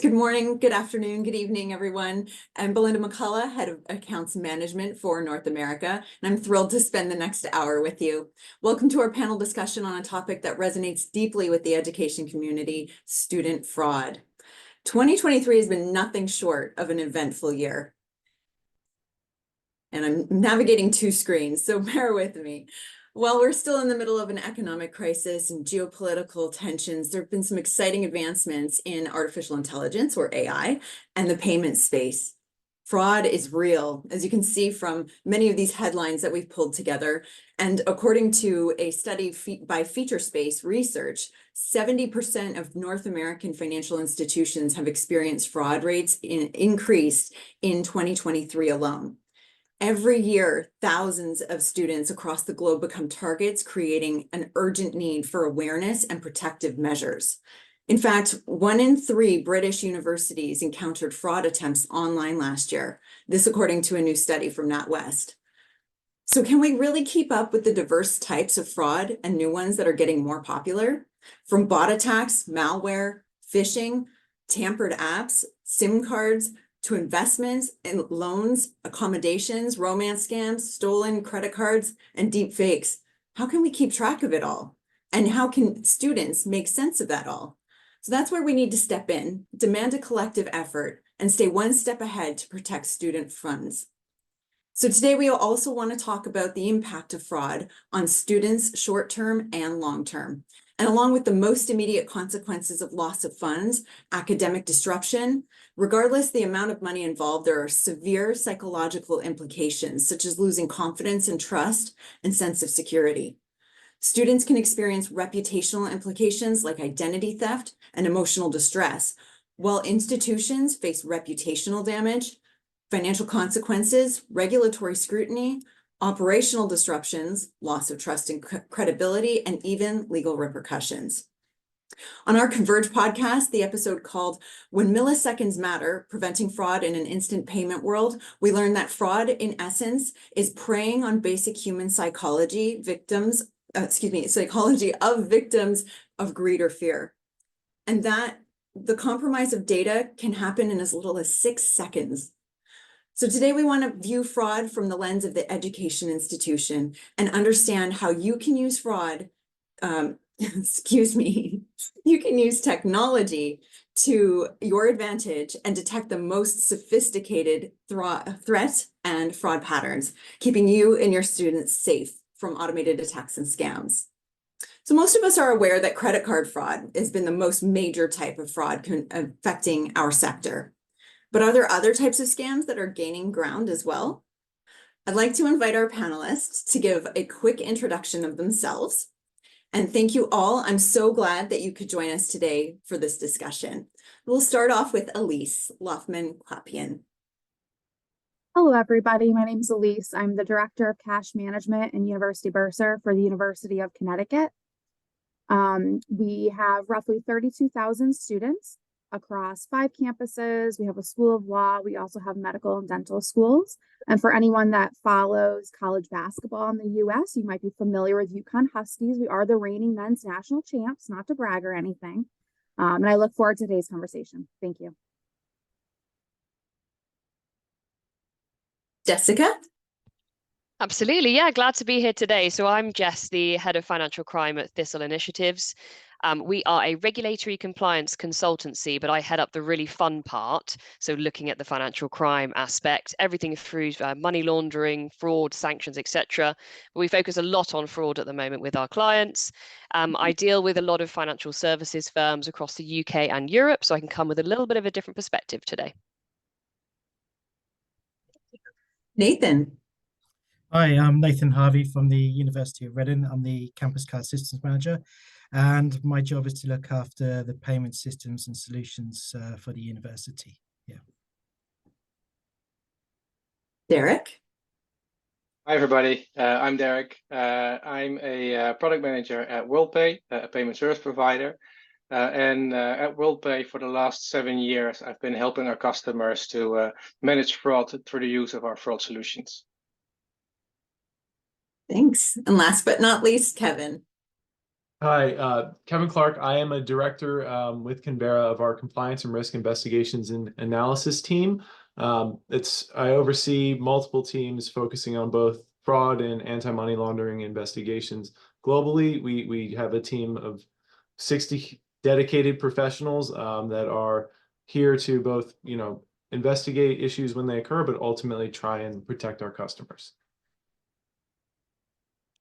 Good morning, good afternoon, good evening, everyone. I'm Belinda McCullough, Head of Accounts Management for North America, and I'm thrilled to spend the next hour with you. Welcome to our panel discussion on a topic that resonates deeply with the education community, student fraud. 2023 has been nothing short of an eventful year. And I'm navigating two screens, so bear with me. While we're still in the middle of an economic crisis and geopolitical tensions, there have been some exciting advancements in artificial intelligence, or AI, and the payment space. Fraud is real, as you can see from many of these headlines that we've pulled together. And according to a study by FeatureSpace Research, 70% of North American financial institutions have experienced fraud rates increased in 2023 alone. Every year, thousands of students across the globe become targets, creating an urgent need for awareness and protective measures. In fact, 1 in 3 British universities encountered fraud attempts online last year. This according to a new study from NatWest. So can we really keep up with the diverse types of fraud and new ones that are getting more popular? From bot attacks, malware, phishing, tampered apps, SIM cards, to investments and loans, accommodations, romance scams, stolen credit cards, and deep fakes. How can we keep track of it all? And how can students make sense of that all? So that's where we need to step in, demand a collective effort, and stay one step ahead to protect student funds. So today we also want to talk about the impact of fraud on students short-term and long-term. And along with the most immediate consequences of loss of funds, academic disruption, regardless the amount of money involved, there are severe psychological implications, such as losing confidence and trust and sense of security. Students can experience reputational implications like identity theft and emotional distress, while institutions face reputational damage, financial consequences, regulatory scrutiny, operational disruptions, loss of trust and credibility, and even legal repercussions. On our Converge podcast, the episode called When Milliseconds Matter, Preventing Fraud in an Instant Payment World, we learned that fraud, in essence, is preying on basic human psychology, psychology of victims of greed or fear. And that the compromise of data can happen in as little as 6 seconds. So today we want to view fraud from the lens of the education institution and understand how you can use fraud, you can use technology to your advantage and detect the most sophisticated threat and fraud patterns, keeping you and your students safe from automated attacks and scams. So most of us are aware that credit card fraud has been the most major type of fraud affecting our sector. But are there other types of scams that are gaining ground as well? I'd like to invite our panelists to give a quick introduction of themselves. And thank you all. I'm so glad that you could join us today for this discussion. We'll start off with Elise Loffman-Klapian. Hello, everybody. My name is Elise. I'm the Director of Cash Management and University Bursar for the University of Connecticut. We have roughly 32,000 students across 5 campuses. We have a school of law. We also have medical and dental schools. And for anyone that follows college basketball in the U.S., you might be familiar with UConn Huskies. We are the reigning men's national champs, not to brag or anything. And I look forward to today's conversation. Thank you. Jessica? Absolutely. Yeah, glad to be here today. So I'm Jess, the Head of Financial Crime at Thistle Initiatives. We are a regulatory compliance consultancy, but I head up the really fun part. So looking at the financial crime aspect, everything through money laundering, fraud, sanctions, etc. But we focus a lot on fraud at the moment with our clients. I deal with a lot of financial services firms across the UK and Europe, so I can come with a little bit of a different perspective today. Nathan. Hi, I'm Nathan Harvey from the University of Reading. I'm the Campus Card Systems Manager, and my job is to look after the payment systems and solutions for the university. Yeah. Derek? Hi, everybody. I'm Derek. I'm a product manager at WorldPay, a payment service provider. And at WorldPay for the last 7 years, I've been helping our customers to manage fraud through the use of our fraud solutions. Thanks. And last but not least, Kevin. Hi, Kevin Clark. I am a director with Canberra of our compliance and risk investigations and analysis team. I oversee multiple teams focusing on both fraud and anti-money laundering investigations. Globally, we have a team of 60 dedicated professionals that are here to both, investigate issues when they occur, but ultimately try and protect our customers.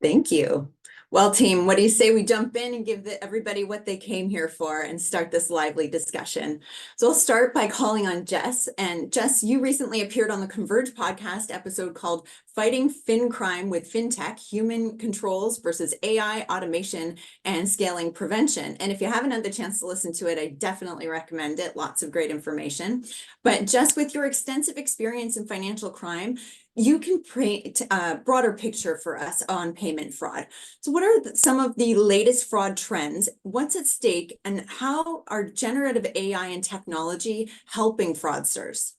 Thank you. Well, team, what do you say we jump in and give everybody what they came here for and start this lively discussion? So I'll start by calling on Jess. And Jess, you recently appeared on the Converge podcast episode called Fighting Fin Crime with FinTech, Human Controls versus AI Automation and Scaling Prevention. And if you haven't had the chance to listen to it, I definitely recommend it. Lots of great information. But Jess, with your extensive experience in financial crime, you can paint a broader picture for us on payment fraud. So what are some of the latest fraud trends? What's at stake? And how are generative AI and technology helping fraudsters?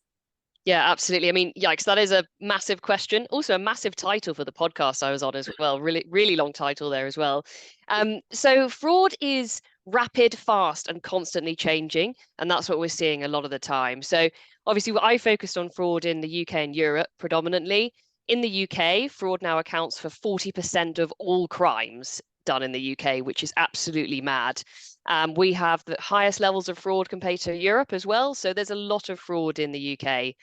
Yeah, absolutely. I mean, yikes, that is a massive question. Also a massive title for the podcast I was on as well. Really, really long title there as well. So fraud is rapid, fast, and constantly changing. And that's what we're seeing a lot of the time. So obviously I focused on fraud in the UK and Europe predominantly. In the UK, fraud now accounts for 40% of all crimes done in the UK, which is absolutely mad. We have the highest levels of fraud compared to Europe as well. So there's a lot of fraud in the UK.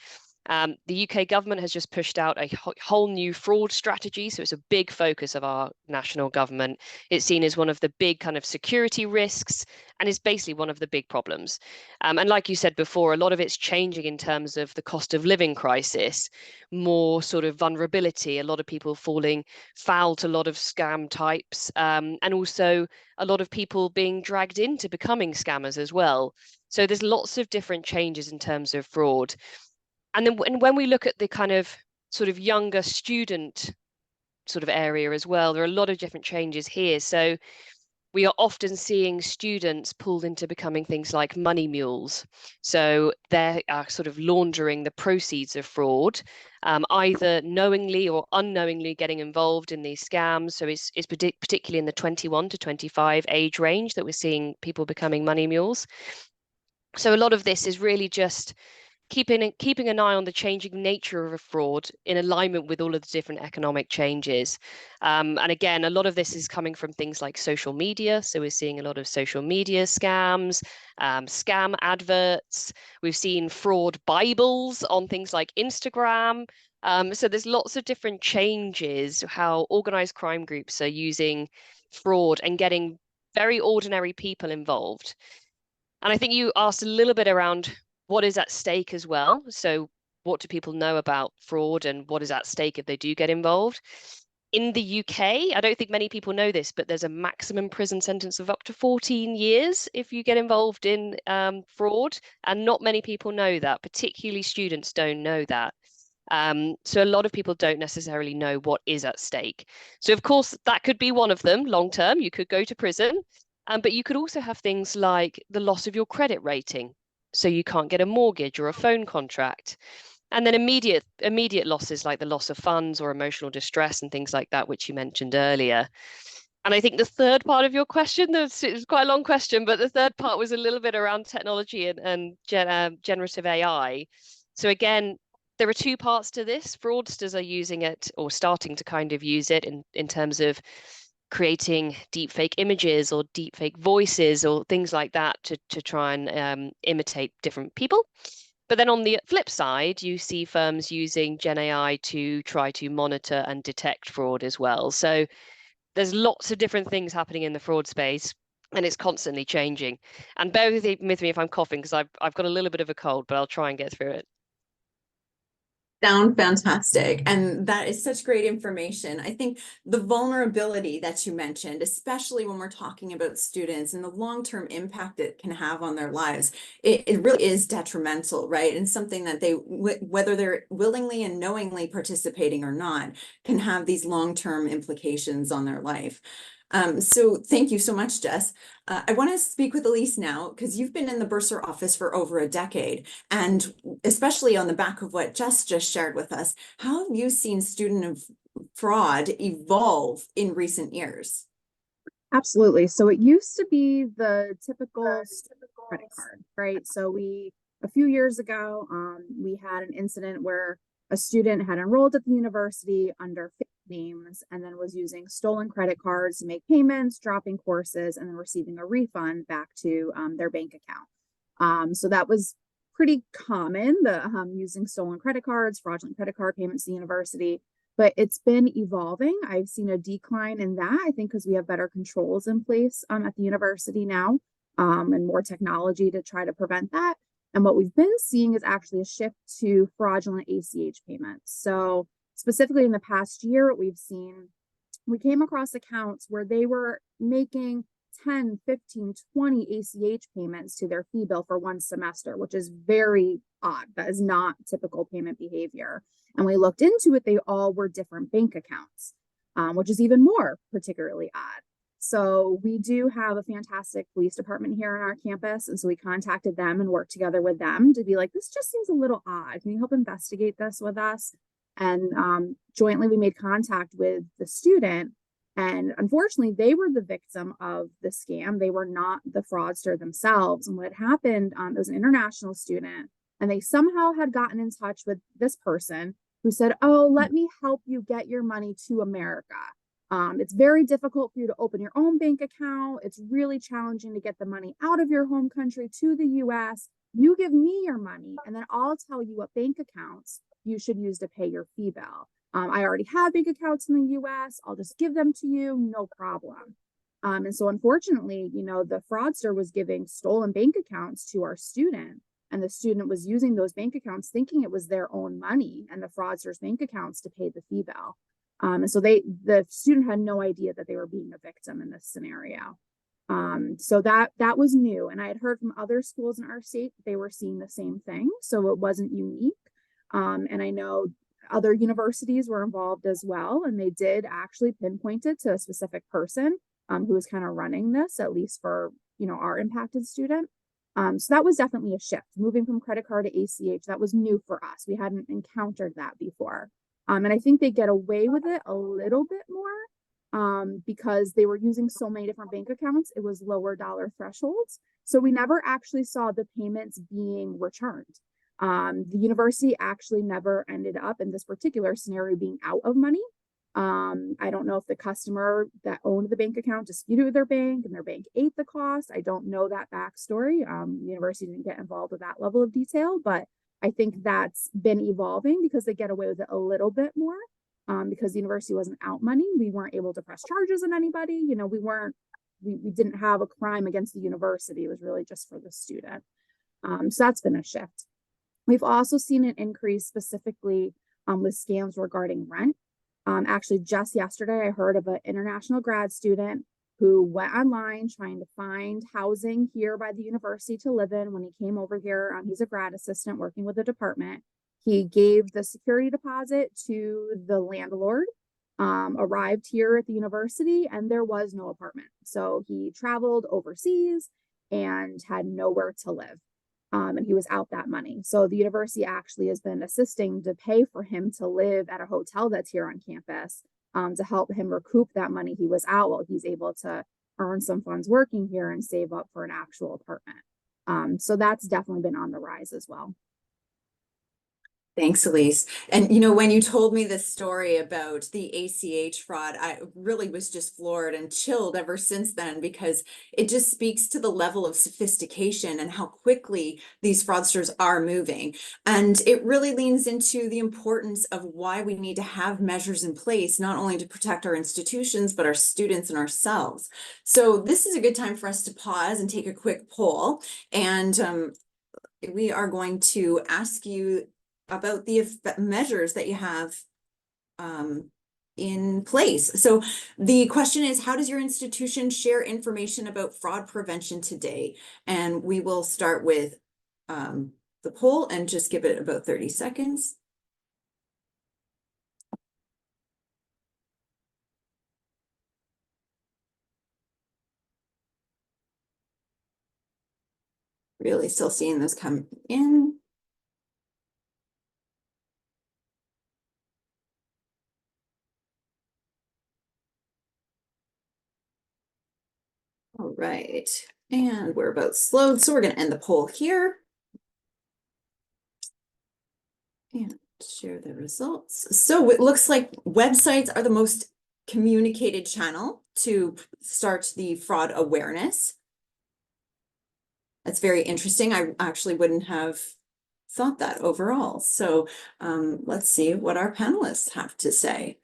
The UK government has just pushed out a whole new fraud strategy. So it's a big focus of our national government. It's seen as one of the big kind of security risks and is basically one of the big problems. And like you said before, a lot of it's changing in terms of the cost of living crisis, more sort of vulnerability, a lot of people falling foul to a lot of scam types, and also a lot of people being dragged into becoming scammers as well. So there's lots of different changes in terms of fraud. And then when we look at the kind of sort of younger student sort of area as well, there are a lot of different changes here. So we are often seeing students pulled into becoming things like money mules. So they're sort of laundering the proceeds of fraud, either knowingly or unknowingly getting involved in these scams. So it's particularly in the 21 to 25 age range that we're seeing people becoming money mules. So a lot of this is really just keeping an eye on the changing nature of a fraud in alignment with all of the different economic changes. And again, a lot of this is coming from things like social media. So we're seeing a lot of social media scams, scam adverts. We've seen fraud Bibles on things like Instagram. So there's lots of different changes how organized crime groups are using fraud and getting very ordinary people involved. And I think you asked a little bit around what is at stake as well. So what do people know about fraud and what is at stake if they do get involved? In the UK, I don't think many people know this, but there's a maximum prison sentence of up to 14 years if you get involved in fraud. And not many people know that, particularly students don't know that. So a lot of people don't necessarily know what is at stake. So of course, that could be one of them long term. You could go to prison, but you could also have things like the loss of your credit rating. So you can't get a mortgage or a phone contract. And then immediate losses like the loss of funds or emotional distress and things like that, which you mentioned earlier. And I think the third part of your question, it was quite a long question, but the third part was a little bit around technology and generative AI. So again, there are two parts to this. Fraudsters are using it or starting to kind of use it in terms of creating deepfake images or deepfake voices or things like that to try and imitate different people. But then on the flip side, you see firms using Gen AI to try to monitor and detect fraud as well. So there's lots of different things happening in the fraud space and it's constantly changing. And bear with me if I'm coughing because I've got a little bit of a cold, but I'll try and get through it. Sound fantastic. And that is such great information. I think the vulnerability that you mentioned, especially when we're talking about students and the long-term impact it can have on their lives, it really is detrimental, right? And something that they, whether they're willingly and knowingly participating or not, can have these long-term implications on their life. So thank you so much, Jess. I want to speak with Elise now because you've been in the bursar office for over a decade, and especially on the back of what Jess just shared with us, how have you seen student fraud evolve in recent years? Absolutely. So it used to be the typical credit card, right? So a few years ago, we had an incident where a student had enrolled at the university under fake names and then was using stolen credit cards to make payments, dropping courses, and then receiving a refund back to their bank account. So that was pretty common, the using stolen credit cards, fraudulent credit card payments to the university. But it's been evolving. I've seen a decline in that, I think, because we have better controls in place at the university now, and more technology to try to prevent that. And what we've been seeing is actually a shift to fraudulent ACH payments. So specifically in the past year, what we've seen, we came across accounts where they were making 10, 15, 20 ACH payments to their fee bill for one semester, which is very odd. That is not typical payment behavior. And we looked into it, they all were different bank accounts, which is even more particularly odd. So we do have a fantastic police department here on our campus. And so we contacted them and worked together with them to be like, this just seems a little odd. Can you help investigate this with us? And jointly we made contact with the student. And unfortunately, they were the victim of the scam. They were not the fraudster themselves. And what happened, it was an international student, and they somehow had gotten in touch with this person who said, oh, let me help you get your money to America. It's very difficult for you to open your own bank account. It's really challenging to get the money out of your home country to the US. You give me your money, and then I'll tell you what bank accounts you should use to pay your fee bill. I already have bank accounts in the US. I'll just give them to you, no problem. And so unfortunately, the fraudster was giving stolen bank accounts to our student, and the student was using those bank accounts thinking it was their own money and the fraudster's bank accounts to pay the fee bill. And so the student had no idea that they were being a victim in this scenario. So that was new. And I had heard from other schools in our state that they were seeing the same thing. So it wasn't unique. And I know other universities were involved as well, and they did actually pinpoint it to a specific person who was kind of running this, at least for our impacted student. So that was definitely a shift, moving from credit card to ACH. That was new for us. We hadn't encountered that before. And I think they get away with it a little bit more because they were using so many different bank accounts. It was lower dollar thresholds. So we never actually saw the payments being returned. The university actually never ended up in this particular scenario being out of money. I don't know if the customer that owned the bank account disputed with their bank and their bank ate the cost. I don't know that backstory. The university didn't get involved with that level of detail, but I think that's been evolving because they get away with it a little bit more. Because the university wasn't out money, we weren't able to press charges on anybody. We didn't have a crime against the university. It was really just for the student. So that's been a shift. We've also seen an increase specifically with scams regarding rent. Actually, just yesterday, I heard of an international grad student who went online trying to find housing here by the university to live in. When he came over here, he's a grad assistant working with the department. He gave the security deposit to the landlord, arrived here at the university, and there was no apartment. So he traveled overseas and had nowhere to live. And he was out that money. So the university actually has been assisting to pay for him to live at a hotel that's here on campus to help him recoup that money he was out while he's able to earn some funds working here and save up for an actual apartment. So that's definitely been on the rise as well. Thanks, Elise. And when you told me this story about the ACH fraud, I really was just floored and chilled ever since then, because it just speaks to the level of sophistication and how quickly these fraudsters are moving. And it really leans into the importance of why we need to have measures in place, not only to protect our institutions, but our students and ourselves. So this is a good time for us to pause and take a quick poll. And we are going to ask you about the measures that you have in place. So the question is, how does your institution share information about fraud prevention today? And we will start with the poll and just give it about 30 seconds. Really still seeing those come in. right, and we're about slowed, so we're going to end the poll here. And share the results. So it looks like websites are the most communicated channel to start the fraud awareness. That's very interesting. I actually wouldn't have thought that overall. So let's see what our panelists have to say.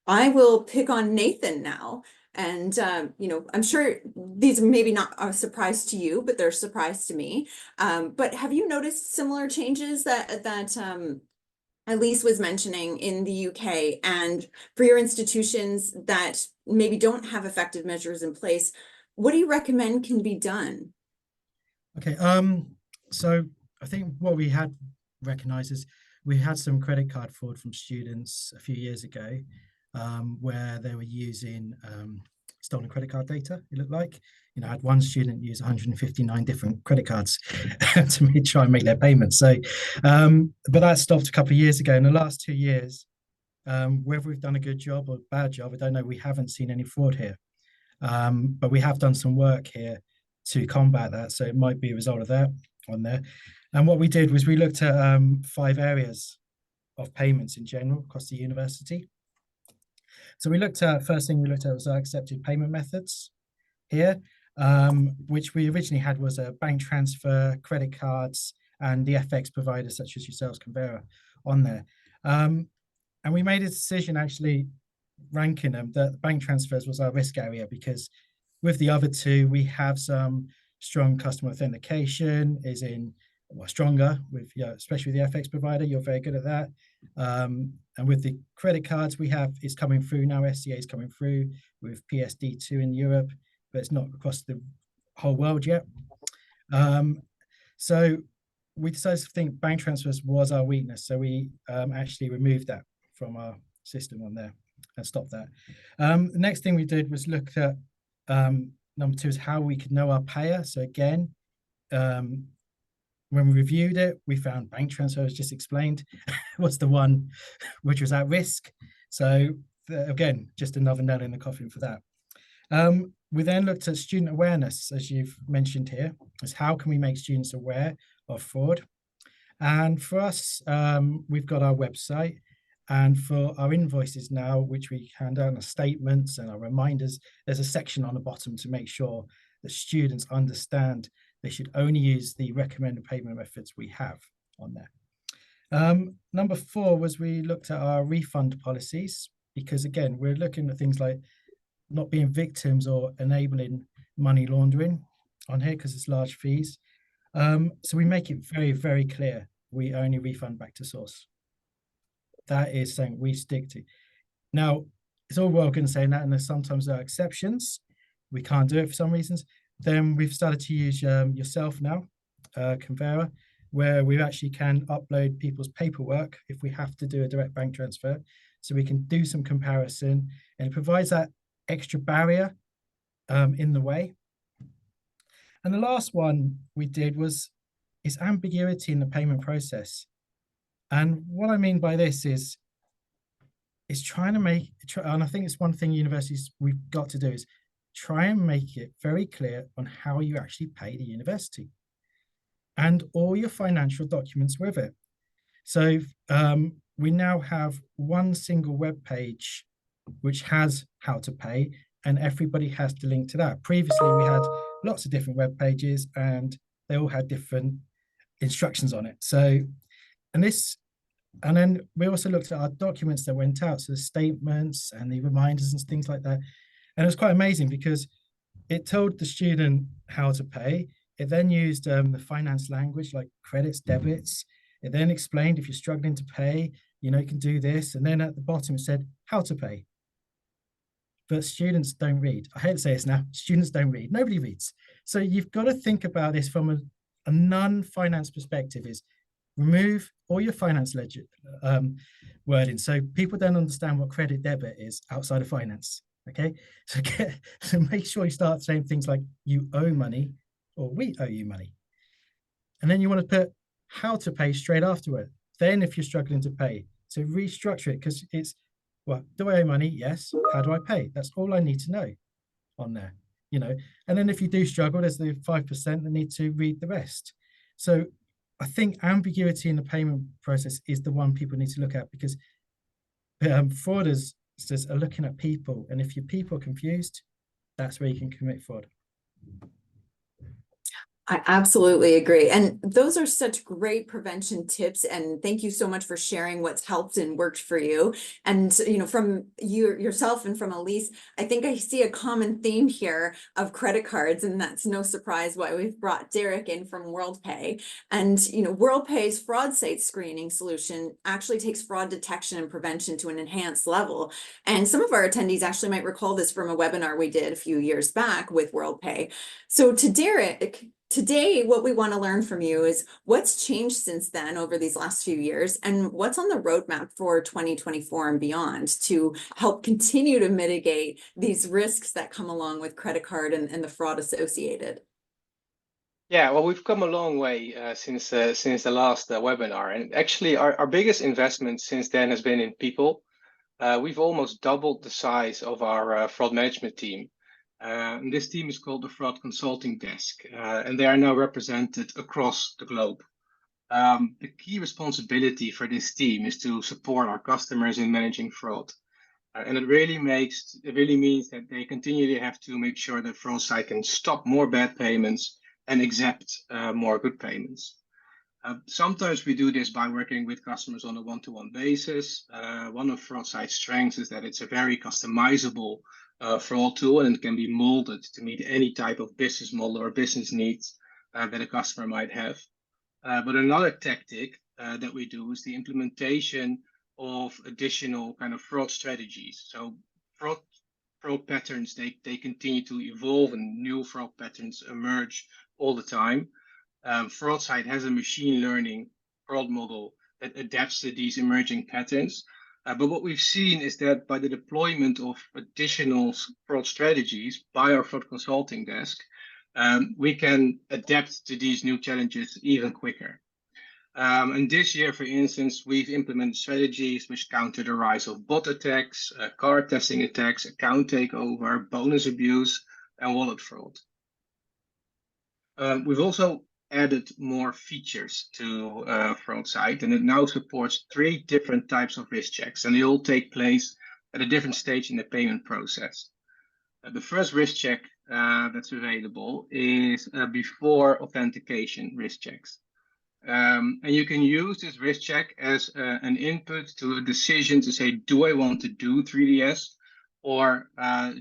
I will pick on Nathan now. And, I'm sure these are maybe not a surprise to you, but they're a surprise to me. But have you noticed similar changes that Elise was mentioning in the UK, and for your institutions that maybe don't have effective measures in place, what do you recommend can be done? Okay, so I think what we had recognized is we had some credit card fraud from students a few years ago, where they were using stolen credit card data. It looked like, I had one student use 159 different credit cards to try and make their payments. So, but that stopped a couple of years ago. In the last 2 years, whether we've done a good job or a bad job, I don't know. We haven't seen any fraud here, but we have done some work here to combat that. So it might be a result of that on there. And what we did was we looked at 5 areas of payments in general across the university. So we looked at, first thing we looked at was our accepted payment methods here, which we originally had was a bank transfer, credit cards, and the FX providers such as yourselves, Convera, on there. And we made a decision actually ranking them that bank transfers was our risk area, because with the other two, we have some strong customer authentication, stronger with, especially with the FX provider. You're very good at that. And with the credit cards we have, it's coming through now. SCA is coming through with PSD2 in Europe, but it's not across the whole world yet. So we decided to think bank transfers was our weakness. So we actually removed that from our system on there and stopped that. The next thing we did was look at number 2 is how we could know our payer. So again, when we reviewed it, we found bank transfer, as just explained, was the one which was at risk. So again, just another nail in the coffin for that. We then looked at student awareness, as you've mentioned here, is how can we make students aware of fraud? And for us, we've got our website, and for our invoices now, which we hand out, our statements and our reminders, there's a section on the bottom to make sure that students understand they should only use the recommended payment methods we have on there. Number 4 was we looked at our refund policies, because again, we're looking at things like not being victims or enabling money laundering on here because it's large fees. So we make it very, very clear we only refund back to source. That is something we stick to. Now, it's all well good saying that, and there's sometimes there are exceptions. We can't do it for some reasons. Then we've started to use yourself now, Convera, where we actually can upload people's paperwork if we have to do a direct bank transfer. So we can do some comparison, and it provides that extra barrier in the way. And the last one we did is ambiguity in the payment process. And what I mean by this is trying to make, and I think it's one thing universities we've got to do is try and make it very clear on how you actually pay the university and all your financial documents with it. So we now have one single web page which has how to pay, and everybody has to link to that. Previously, we had lots of different web pages and they all had different instructions on it. So, and then we also looked at our documents that went out, so the statements and the reminders and things like that. And it was quite amazing because it told the student how to pay. It then used the finance language like credits, debits. It then explained if you're struggling to pay, you can do this. And then at the bottom, it said how to pay. But students don't read. I hate to say this now, students don't read. Nobody reads. So you've got to think about this from a non-finance perspective, is remove all your finance ledger wording. So people don't understand what credit debit is outside of finance. Okay, so make sure you start saying things like you owe money or we owe you money. And then you want to put how to pay straight afterward. Then if you're struggling to pay, so restructure it, because it's, well, do I owe money? Yes. How do I pay? That's all I need to know on there. you know. And then if you do struggle, there's the 5% that need to read the rest. So I think ambiguity in the payment process is the one people need to look at, because fraudsters are looking at people, and if your people are confused, that's where you can commit fraud. I absolutely agree. And those are such great prevention tips. And thank you so much for sharing what's helped and worked for you. And, from yourself and from Elise, I think I see a common theme here of credit cards. And that's no surprise why we've brought Derek in from WorldPay. And, WorldPay's fraud site screening solution actually takes fraud detection and prevention to an enhanced level. And some of our attendees actually might recall this from a webinar we did a few years back with WorldPay. So to Derek, today, what we want to learn from you is what's changed since then over these last few years, and what's on the roadmap for 2024 and beyond to help continue to mitigate these risks that come along with credit card and the fraud associated. Yeah, well, we've come a long way since the last webinar, and actually our biggest investment since then has been in people. We've almost doubled the size of our fraud management team. And this team is called the Fraud Consulting Desk, and they are now represented across the globe. The key responsibility for this team is to support our customers in managing fraud. And it really means that they continually have to make sure that FraudSite can stop more bad payments and accept more good payments. Sometimes we do this by working with customers on a one-to-one basis. One of FraudSite's strengths is that it's a very customizable fraud tool, and it can be molded to meet any type of business model or business needs that a customer might have. But another tactic that we do is the implementation of additional kind of fraud strategies. So fraud patterns, they continue to evolve, and new fraud patterns emerge all the time. FraudSite has a machine learning fraud model that adapts to these emerging patterns. But what we've seen is that by the deployment of additional fraud strategies by our fraud consulting desk, we can adapt to these new challenges even quicker. And this year, for instance, we've implemented strategies which counter the rise of bot attacks, card testing attacks, account takeover, bonus abuse, and wallet fraud. We've also added more features to FraudSite, and it now supports 3 different types of risk checks, and they all take place at a different stage in the payment process. The first risk check that's available is before authentication risk checks. And you can use this risk check as an input to a decision to say, do I want to do 3DS, or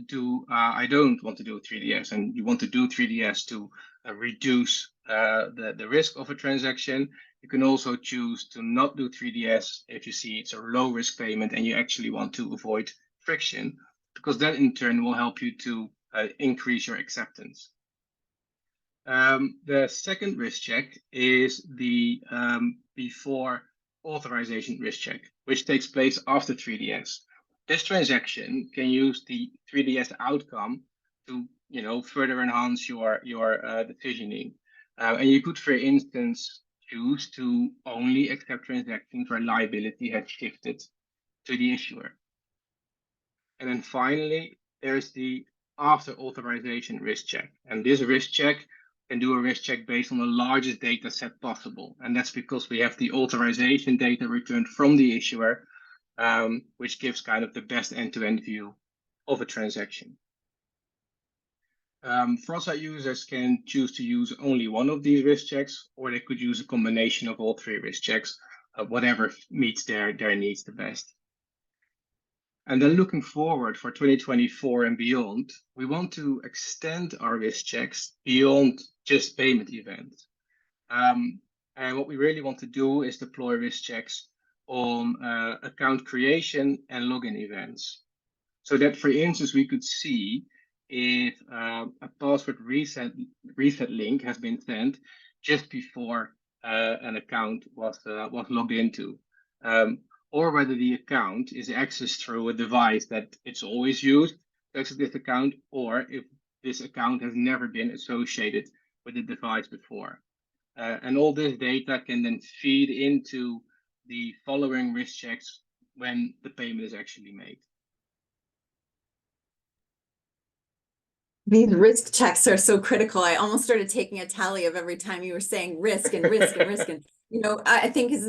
do I don't want to do 3DS? And you want to do 3DS to reduce the risk of a transaction. You can also choose to not do 3DS if you see it's a low risk payment and you actually want to avoid friction, because that in turn will help you to increase your acceptance. The second risk check is the before authorization risk check, which takes place after 3DS. This transaction can use the 3DS outcome to further enhance your decisioning. And you could, for instance, choose to only accept transactions where liability has shifted to the issuer. And then finally, there's the after authorization risk check. And this risk check can do a risk check based on the largest data set possible. And that's because we have the authorization data returned from the issuer, which gives kind of the best end-to-end view of a transaction. FraudSite users can choose to use only one of these risk checks, or they could use a combination of all 3 risk checks, whatever meets their needs the best. And then looking forward for 2024 and beyond, we want to extend our risk checks beyond just payment events. And what we really want to do is deploy risk checks on account creation and login events. So that, for instance, we could see if a password reset link has been sent just before an account was logged into, or whether the account is accessed through a device that it's always used to access this account, or if this account has never been associated with the device before. And all this data can then feed into the following risk checks when the payment is actually made. These risk checks are so critical. I almost started taking a tally of every time you were saying risk and risk and risk. And, I think as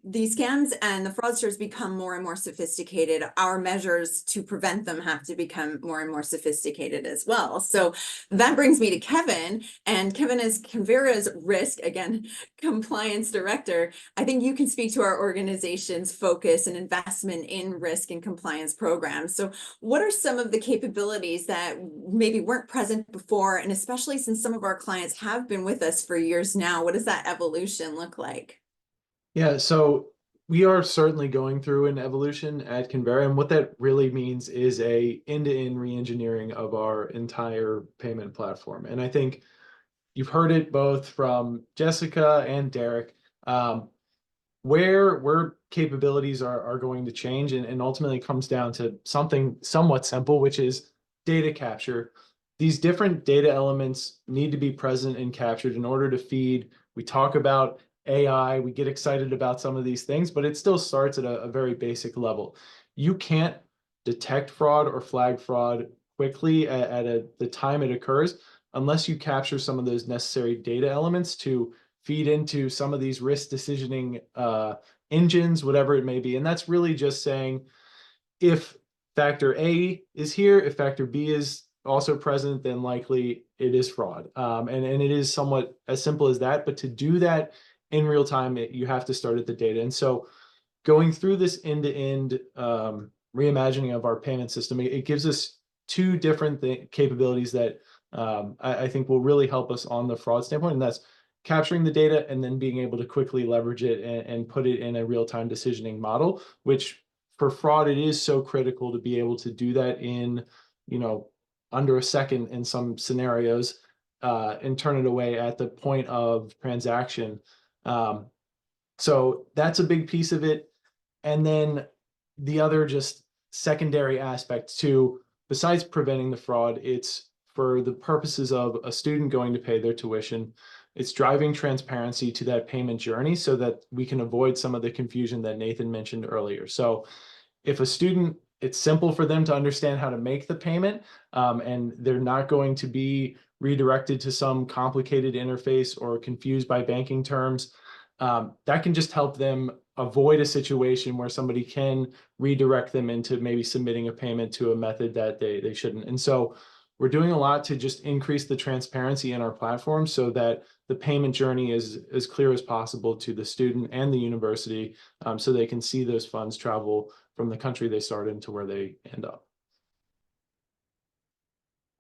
the scams and the fraudsters become more and more sophisticated, our measures to prevent them have to become more and more sophisticated as well. So that brings me to Kevin, and Kevin is Convera's risk, again, compliance director. I think you can speak to our organization's focus and investment in risk and compliance programs. So what are some of the capabilities that maybe weren't present before? And especially since some of our clients have been with us for years now, what does that evolution look like? Yeah, so we are certainly going through an evolution at Convera, and what that really means is a end-to-end re-engineering of our entire payment platform. And I think you've heard it both from Jessica and Derek, where capabilities are going to change, and ultimately comes down to something somewhat simple, which is data capture. These different data elements need to be present and captured in order to feed. We talk about AI, we get excited about some of these things, but it still starts at a very basic level. You can't detect fraud or flag fraud quickly at the time it occurs unless you capture some of those necessary data elements to feed into some of these risk decisioning engines, whatever it may be. And that's really just saying, if factor A is here, if factor B is also present, then likely it is fraud. And it is somewhat as simple as that. But to do that in real time, you have to start at the data. And so going through this end-to-end reimagining of our payment system, it gives us two different capabilities that I think will really help us on the fraud standpoint. And that's capturing the data and then being able to quickly leverage it and put it in a real-time decisioning model, which for fraud, it is so critical to be able to do that in, under a second in some scenarios, and turn it away at the point of transaction. So that's a big piece of it. And then the other just secondary aspect to, besides preventing the fraud, it's for the purposes of a student going to pay their tuition. It's driving transparency to that payment journey so that we can avoid some of the confusion that Nathan mentioned earlier. So if a student, it's simple for them to understand how to make the payment, and they're not going to be redirected to some complicated interface or confused by banking terms, that can just help them avoid a situation where somebody can redirect them into maybe submitting a payment to a method that they shouldn't. And so we're doing a lot to just increase the transparency in our platform so that the payment journey is as clear as possible to the student and the university, so they can see those funds travel from the country they started into where they end up.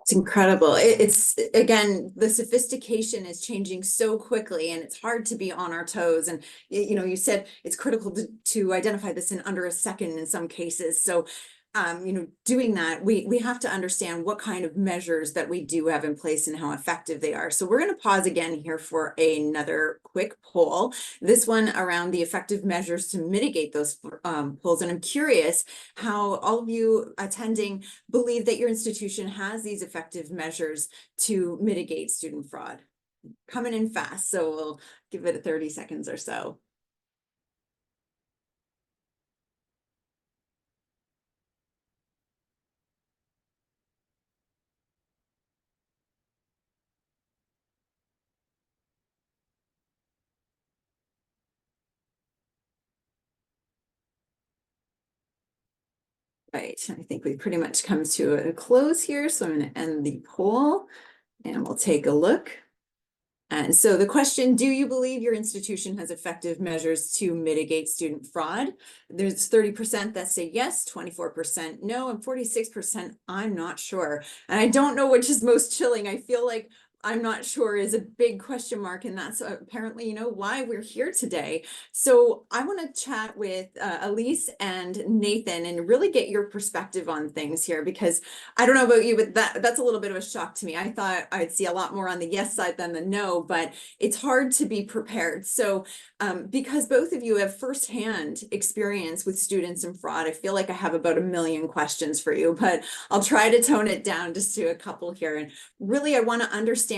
It's incredible. It's again, the sophistication is changing so quickly, and it's hard to be on our toes. And you said it's critical to identify this in under a second in some cases. So doing that, we have to understand what kind of measures that we do have in place and how effective they are. So we're going to pause again here for another quick poll. This one around the effective measures to mitigate those polls. And I'm curious how all of you attending believe that your institution has these effective measures to mitigate student fraud. Coming in fast, so we'll give it 30 seconds or so. Right, I think we've pretty much come to a close here, so I'm going to end the poll and we'll take a look. And so the question, do you believe your institution has effective measures to mitigate student fraud? There's 30% that say yes, 24% no, and 46% I'm not sure. And I don't know which is most chilling. I feel like I'm not sure is a big question mark, and that's apparently, why we're here today. So I want to chat with Elise and Nathan and really get your perspective on things here, because I don't know about you, but that's a little bit of a shock to me. I thought I'd see a lot more on the yes side than the no, but it's hard to be prepared. So because both of you have firsthand experience with students and fraud, I feel like I have about 1 million questions for you, but I'll try to tone it down just to a couple here. And really, I want to understand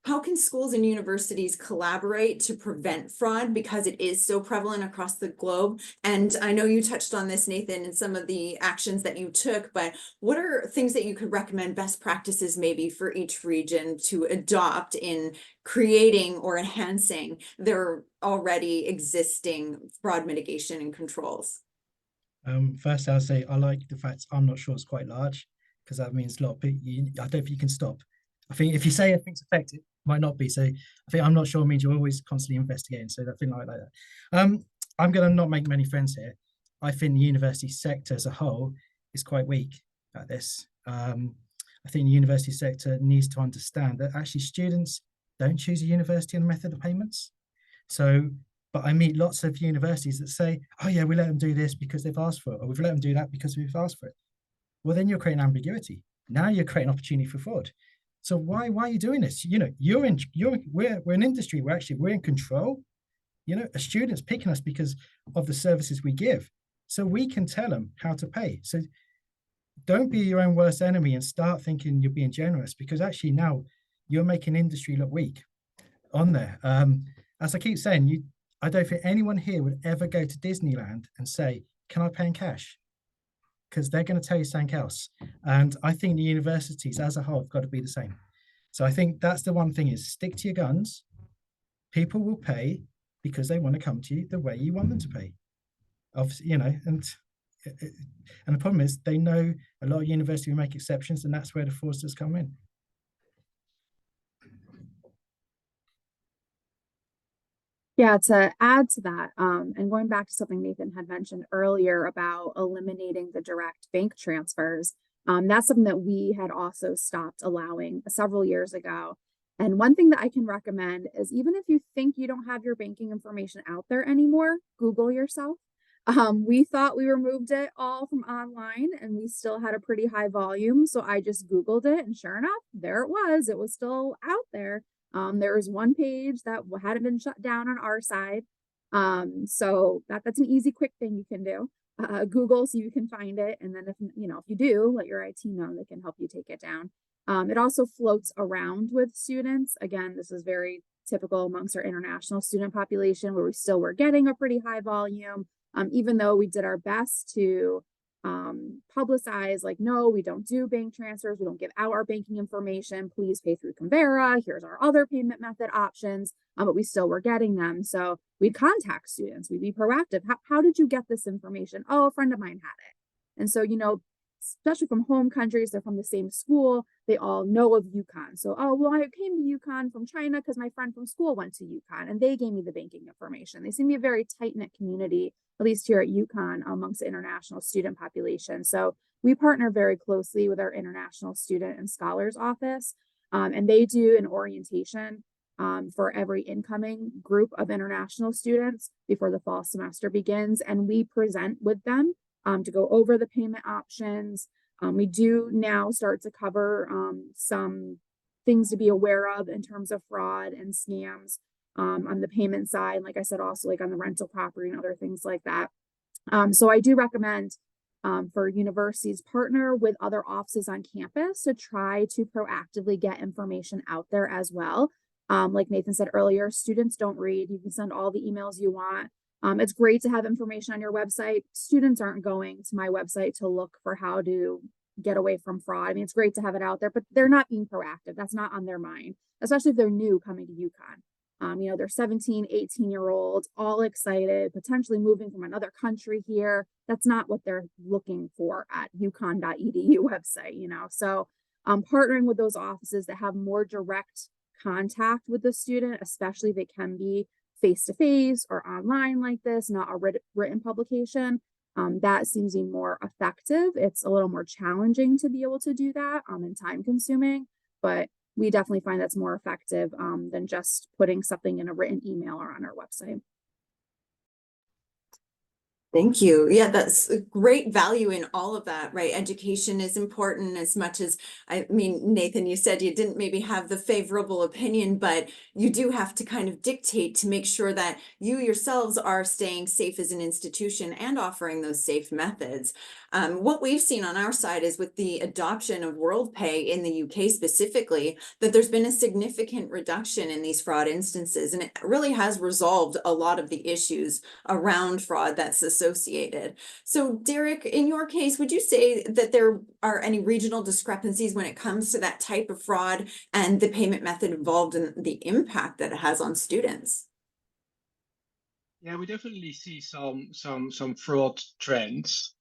how can schools and universities collaborate to prevent fraud because it is so prevalent across the globe? And I know you touched on this, Nathan, in some of the actions that you took, but what are things that you could recommend, best practices maybe for each region to adopt in creating or enhancing their already existing fraud mitigation and controls? First, I'll say I like the fact I'm not sure it's quite large, because that means a lot of people, I don't think you can stop. I think if you say everything's effective, it might not be. So I think I'm not sure means you're always constantly investigating. So I think like that. I'm going to not make many friends here. I think the university sector as a whole is quite weak at this. I think the university sector needs to understand that actually students don't choose a university and a method of payments. So, but I meet lots of universities that say, oh yeah, we let them do this because they've asked for it, or we've let them do that because we've asked for it. Well, then you're creating ambiguity. Now you're creating opportunity for fraud. So why are you doing this? You know, we're an industry where actually we're in control. You know, a student's picking us because of the services we give. So we can tell them how to pay. So don't be your own worst enemy and start thinking you're being generous, because actually now you're making industry look weak on there. As I keep saying, I don't think anyone here would ever go to Disneyland and say, can I pay in cash? Because they're going to tell you something else. And I think the universities as a whole have got to be the same. So I think that's the one thing, is stick to your guns. People will pay because they want to come to you the way you want them to pay. Obviously, you know, and the problem is they know a lot of universities will make exceptions, and that's where the fraudsters come in. Yeah, to add to that, and going back to something Nathan had mentioned earlier about eliminating the direct bank transfers, that's something that we had also stopped allowing several years ago. And one thing that I can recommend is, even if you think you don't have your banking information out there anymore, Google yourself. We thought we removed it all from online, and we still had a pretty high volume. So I just Googled it, and sure enough, there it was. It was still out there. There was one page that hadn't been shut down on our side. So that's an easy, quick thing you can do. Google so you can find it. And then if you do, let your IT know, they can help you take it down. It also floats around with students. Again, this is very typical amongst our international student population, where we still were getting a pretty high volume. Even though we did our best to publicize, like, no, we don't do bank transfers, we don't give out our banking information, please pay through Convera, here's our other payment method options, but we still were getting them. So we'd contact students, we'd be proactive. How did you get this information? Oh, a friend of mine had it. And so, especially from home countries, they're from the same school, they all know of UConn. So, oh, well, I came to UConn from China because my friend from school went to UConn and they gave me the banking information. They seem to be a very tight-knit community, at least here at UConn, amongst the international student population. So we partner very closely with our International Student and Scholars Office, and they do an orientation for every incoming group of international students before the fall semester begins, and we present with them to go over the payment options. We do now start to cover some things to be aware of in terms of fraud and scams on the payment side. Like I said, also like on the rental property and other things like that. So I do recommend for universities partner with other offices on campus to try to proactively get information out there as well. Like Nathan said earlier, students don't read. You can send all the emails you want. It's great to have information on your website. Students aren't going to my website to look for how to get away from fraud. I mean, it's great to have it out there, but they're not being proactive. That's not on their mind, especially if they're new coming to UConn. They're 17, 18-year-olds, all excited, potentially moving from another country here. That's not what they're looking for at UConn.edu website, So partnering with those offices that have more direct contact with the student, especially if it can be face-to-face or online like this, not a written publication, that seems to be more effective. It's a little more challenging to be able to do that and time consuming, but we definitely find that's more effective than just putting something in a written email or on our website. Thank you. Yeah, that's a great value in all of that, right? Education is important as much as, I mean, Nathan, you said you didn't maybe have the favorable opinion, but you do have to kind of dictate to make sure that you yourselves are staying safe as an institution and offering those safe methods. What we've seen on our side is with the adoption of WorldPay in the UK specifically, that there's been a significant reduction in these fraud instances, and it really has resolved a lot of the issues around fraud that's associated. So Derek, in your case, would you say that there are any regional discrepancies when it comes to that type of fraud and the payment method involved and the impact that it has on students? Yeah, we definitely see some fraud trends.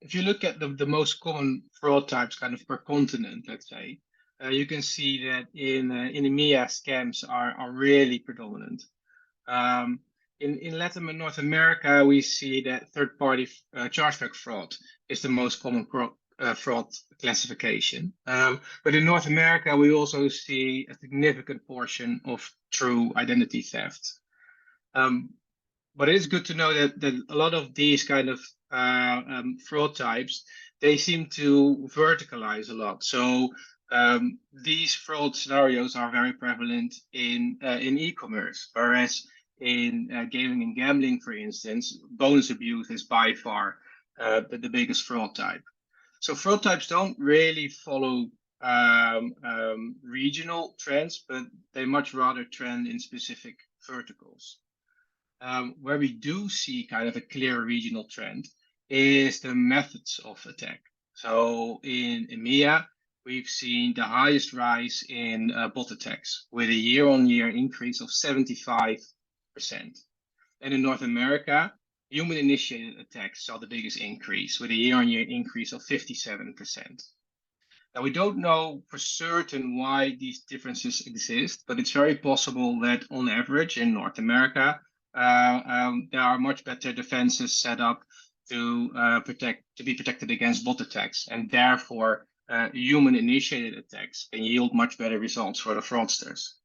If you look at the most common fraud types, kind of per continent, let's say, you can see that in EMEA, scams are really predominant. In Latin and North America, we see that third-party chargeback fraud is the most common fraud classification. But in North America, we also see a significant portion of true identity theft. But it is good to know that a lot of these kind of fraud types, they seem to verticalize a lot. So these fraud scenarios are very prevalent in e-commerce, whereas in gaming and gambling, for instance, bonus abuse is by far the biggest fraud type. So fraud types don't really follow regional trends, but they much rather trend in specific verticals. Where we do see kind of a clear regional trend is the methods of attack. So in EMEA, we've seen the highest rise in bot attacks with a year-on-year increase of 75%. And in North America, human-initiated attacks saw the biggest increase with a year-on-year increase of 57%. Now, we don't know for certain why these differences exist, but it's very possible that on average in North America, there are much better defenses set up to be protected against bot attacks, and therefore human-initiated attacks can yield much better results for the fraudsters.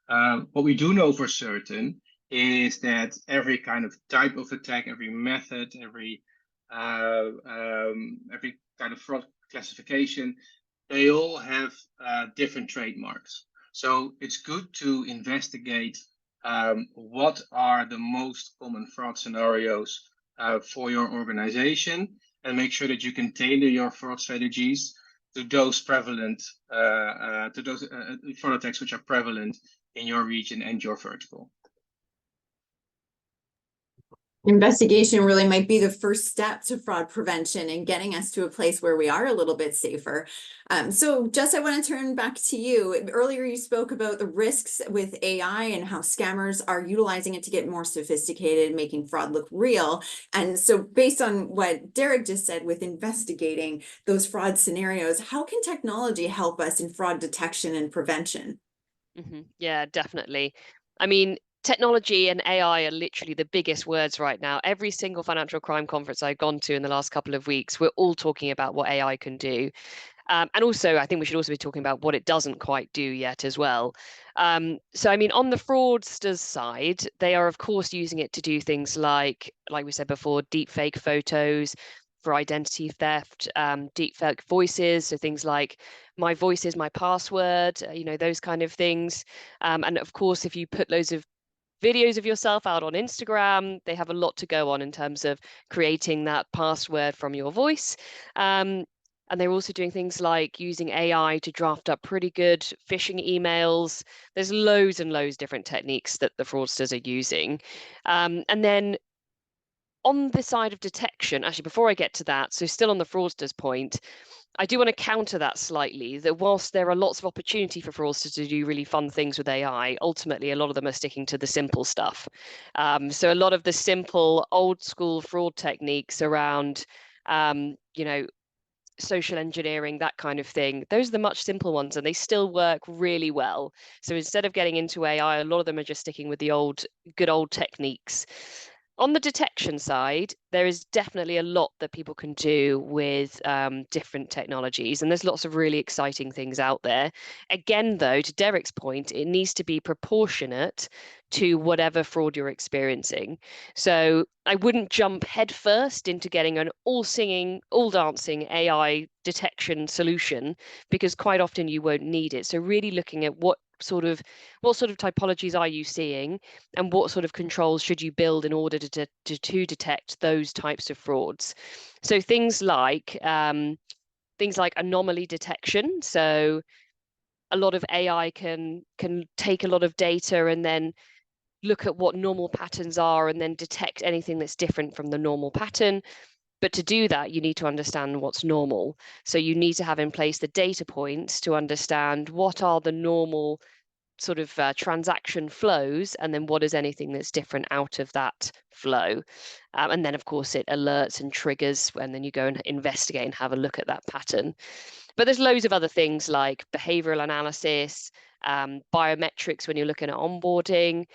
What we do know for certain is that every kind of type of attack, every method, every kind of fraud classification, they all have different trademarks. So it's good to investigate what are the most common fraud scenarios for your organization, and make sure that you can tailor your fraud strategies to those prevalent fraud attacks which are prevalent in your region and your vertical. Investigation really might be the first step to fraud prevention and getting us to a place where we are a little bit safer. So Jess, I want to turn back to you. Earlier, you spoke about the risks with AI and how scammers are utilizing it to get more sophisticated, making fraud look real. And so based on what Derek just said with investigating those fraud scenarios, how can technology help us in fraud detection and prevention? Yeah, definitely. I mean, technology and AI are literally the biggest words right now. Every single financial crime conference I've gone to in the last couple of weeks, we're all talking about what AI can do. And also, I think we should also be talking about what it doesn't quite do yet as well. So, I mean, on the fraudsters side, they are, of course, using it to do things like we said before, deep fake photos for identity theft, deep fake voices. So things like my voice is my password, those kind of things. And of course, if you put loads of videos of yourself out on Instagram, they have a lot to go on in terms of creating that password from your voice. And they're also doing things like using AI to draft up pretty good phishing emails. There's loads and loads different techniques that the fraudsters are using. And then on the side of detection, actually, before I get to that, so still on the fraudsters point, I do want to counter that slightly, that whilst there are lots of opportunity for fraudsters to do really fun things with AI, ultimately a lot of them are sticking to the simple stuff. So a lot of the simple old school fraud techniques around, social engineering, that kind of thing, those are the much simpler ones, and they still work really well. So instead of getting into AI, a lot of them are just sticking with the good old techniques. On the detection side, there is definitely a lot that people can do with different technologies, and there's lots of really exciting things out there. Again, though, to Derek's point, it needs to be proportionate to whatever fraud you're experiencing. So I wouldn't jump headfirst into getting an all-singing, all-dancing AI detection solution, because quite often you won't need it. So really looking at what sort of typologies are you seeing, and what sort of controls should you build in order to detect those types of frauds. So things like anomaly detection. So a lot of AI can take a lot of data and then look at what normal patterns are and then detect anything that's different from the normal pattern. But to do that, you need to understand what's normal. So you need to have in place the data points to understand what are the normal sort of transaction flows, and then what is anything that's different out of that flow. And then, of course, it alerts and triggers, and then you go and investigate and have a look at that pattern. But there's loads of other things like behavioral analysis, biometrics when you're looking at onboarding,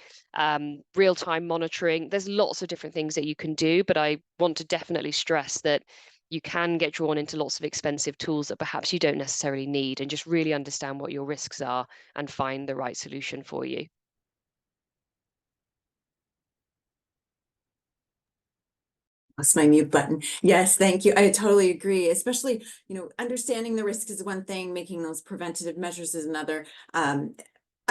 real-time monitoring. There's lots of different things that you can do, but I want to definitely stress that you can get drawn into lots of expensive tools that perhaps you don't necessarily need, and just really understand what your risks are and find the right solution for you. That's my mute button. Yes, thank you. I totally agree. Especially, understanding the risk is one thing, making those preventative measures is another.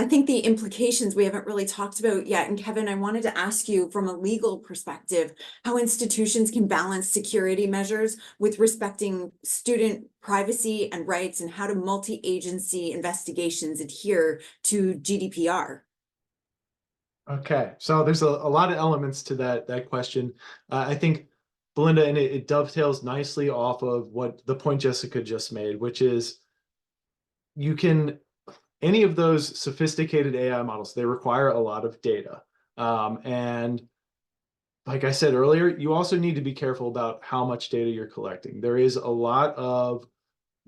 I think the implications we haven't really talked about yet. And Kevin, I wanted to ask you from a legal perspective, how institutions can balance security measures with respecting student privacy and rights, and how do multi-agency investigations adhere to GDPR? Okay, so there's a lot of elements to that question. I think, Belinda, and it dovetails nicely off of what the point Jessica just made, which is any of those sophisticated AI models, they require a lot of data. And like I said earlier, you also need to be careful about how much data you're collecting. There is a lot of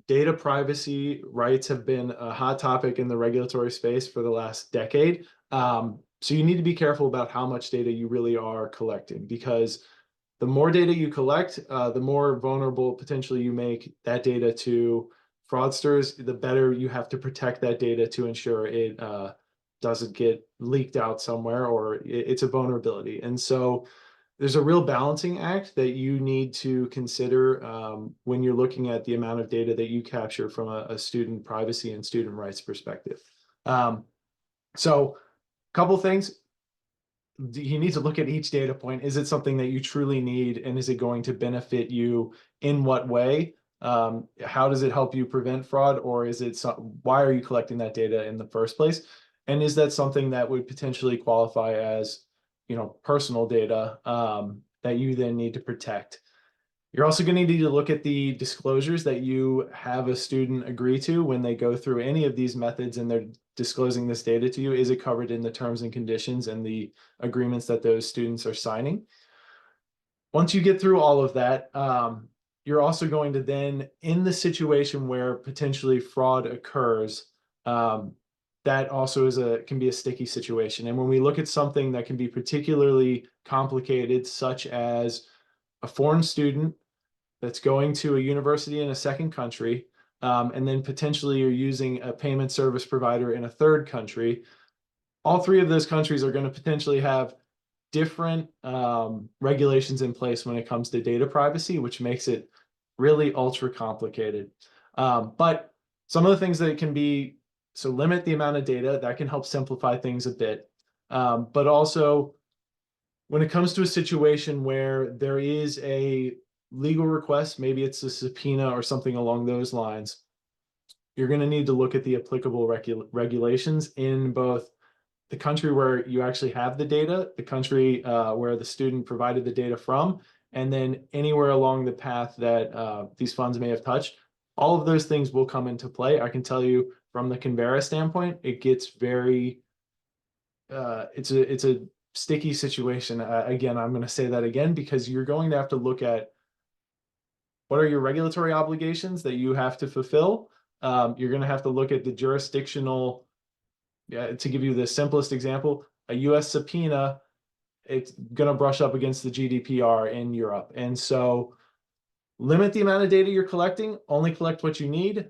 data privacy rights have been a hot topic in the regulatory space for the last decade. So you need to be careful about how much data you really are collecting, because the more data you collect, the more vulnerable potentially you make that data to fraudsters, the better you have to protect that data to ensure it doesn't get leaked out somewhere, or it's a vulnerability. And so there's a real balancing act that you need to consider when you're looking at the amount of data that you capture from a student privacy and student rights perspective. So a couple things. You need to look at each data point. Is it something that you truly need, and is it going to benefit you in what way? How does it help you prevent fraud, or is it why are you collecting that data in the first place? And is that something that would potentially qualify as personal data that you then need to protect? You're also going to need to look at the disclosures that you have a student agree to when they go through any of these methods and they're disclosing this data to you. Is it covered in the terms and conditions and the agreements that those students are signing? Once you get through all of that, you're also going to then, in the situation where potentially fraud occurs, that also can be a sticky situation. And when we look at something that can be particularly complicated, such as a foreign student that's going to a university in a second country, and then potentially you're using a payment service provider in a third country, all three of those countries are going to potentially have different regulations in place when it comes to data privacy, which makes it really ultra complicated. But some of the things that can be, so limit the amount of data, that can help simplify things a bit. But also, when it comes to a situation where there is a legal request, maybe it's a subpoena or something along those lines, you're going to need to look at the applicable regulations in both the country where you actually have the data, the country where the student provided the data from, and then anywhere along the path that these funds may have touched. All of those things will come into play. I can tell you from the Canberra standpoint, it gets very, it's a sticky situation. Again, I'm going to say that again, because you're going to have to look at what are your regulatory obligations that you have to fulfill. You're going to have to look at the jurisdictional, to give you the simplest example, a US subpoena it's going to brush up against the GDPR in Europe. And so limit the amount of data you're collecting, only collect what you need.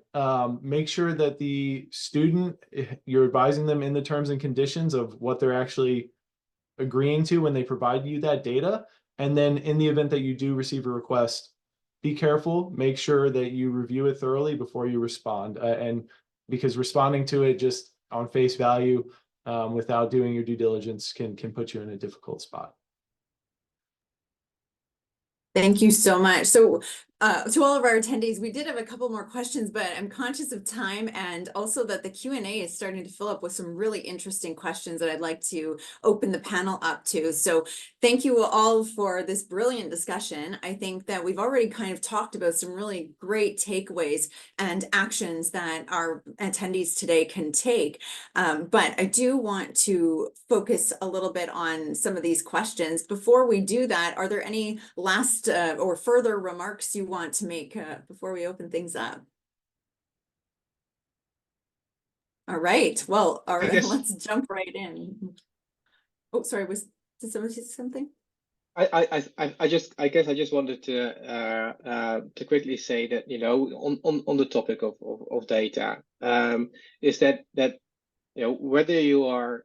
Make sure that the student, you're advising them in the terms and conditions of what they're actually agreeing to when they provide you that data. And then in the event that you do receive a request, be careful, make sure that you review it thoroughly before you respond. And because responding to it just on face value without doing your due diligence can put you in a difficult spot. Thank you so much. So to all of our attendees, we did have a couple more questions, but I'm conscious of time and also that the Q&A is starting to fill up with some really interesting questions that I'd like to open the panel up to. So thank you all for this brilliant discussion. I think that we've already kind of talked about some really great takeaways and actions that our attendees today can take. But I do want to focus a little bit on some of these questions. Before we do that, are there any last or further remarks you want to make before we open things up? All right, well, all right, let's jump right in. Oh, sorry, did somebody say something? I guess I just wanted to quickly say that, you know, on the topic of data, is that you know, whether you are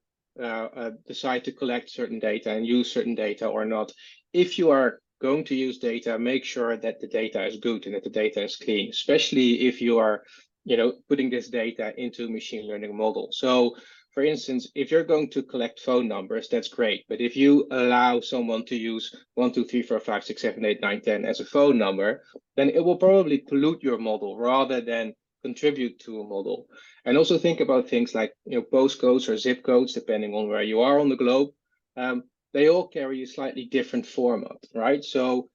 decide to collect certain data and use certain data or not, if you are going to use data, make sure that the data is good and that the data is clean, especially if you are, you know, putting this data into a machine learning model. So for instance, if you're going to collect phone numbers, that's great. But if you allow someone to use 1, 2, 3, 4, 5, 6, 7, 8, 9, 10 as a phone number, then it will probably pollute your model rather than contribute to a model. And also think about things like, you know, postcodes or zip codes, depending on where you are on the globe. They all carry a slightly different format, right? So